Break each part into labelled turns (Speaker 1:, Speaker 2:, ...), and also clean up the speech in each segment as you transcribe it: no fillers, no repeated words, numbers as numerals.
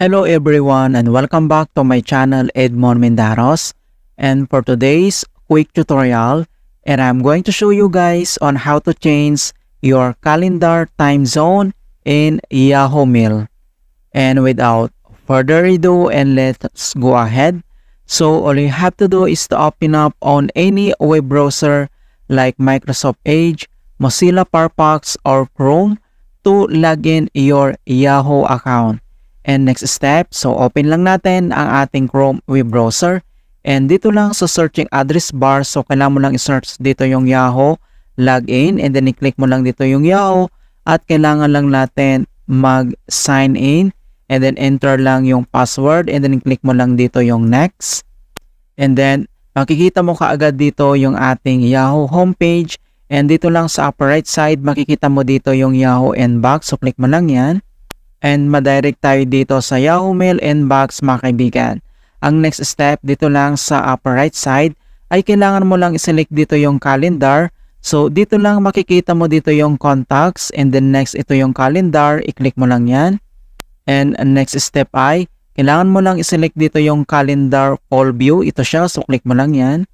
Speaker 1: Hello everyone and welcome back to my channel Edmond Mendaros, and for today's quick tutorial, and I'm going to show you guys on how to change your calendar time zone in Yahoo Mail. And without further ado, and let's go ahead. So all you have to do is to open up on any web browser like Microsoft Edge, Mozilla Firefox, or Chrome to log in your Yahoo account. And next step, so open lang natin ang ating Chrome web browser. And dito lang sa searching address bar, so kailangan mo lang i-search dito yung Yahoo, login, and then i-click mo lang dito yung Yahoo. At kailangan lang natin mag-sign in, and then enter lang yung password, and then i-click mo lang dito yung next. And then, makikita mo kaagad dito yung ating Yahoo homepage. And dito lang sa upper right side, makikita mo dito yung Yahoo inbox, so click mo lang yan. And madirect tayo dito sa Yahoo Mail inbox mga kaibigan. Ang next step dito lang sa upper right side ay kailangan mo lang i-select dito yung calendar. So dito lang makikita mo dito yung contacts, and then next ito yung calendar, i-click mo lang yan. And next step ay kailangan mo lang i-select dito yung calendar all view, ito siya, so click mo lang yan.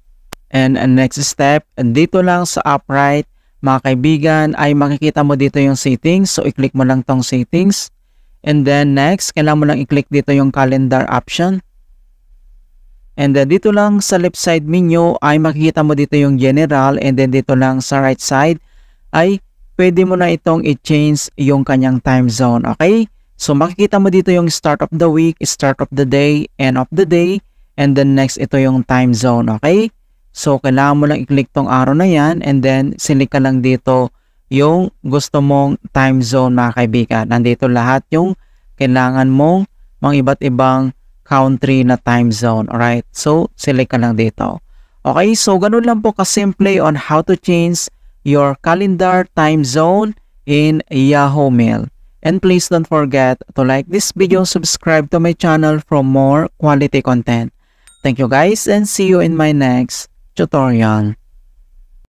Speaker 1: And next step dito lang sa upper right mga kaibigan ay makikita mo dito yung settings, so i-click mo lang tong settings. And then next, kailangan mo lang i-click dito yung calendar option. And then dito lang sa left side menu ay makikita mo dito yung general, and then dito lang sa right side ay pwede mo na itong i-change yung kanyang time zone. Okay? So makikita mo dito yung start of the week, start of the day, end of the day, and then next ito yung time zone. Okay? So kailangan mo lang i-click tong arrow na yan, and then select ka lang dito yung gusto mong time zone mga kaibigan. Nandito lahat yung kailangan mong mga iba't ibang country na time zone. Alright, so select ka lang dito. Okay, so ganun lang po kasimple on how to change your calendar time zone in Yahoo Mail. And please don't forget to like this video, subscribe to my channel for more quality content. Thank you guys, and see you in my next tutorial.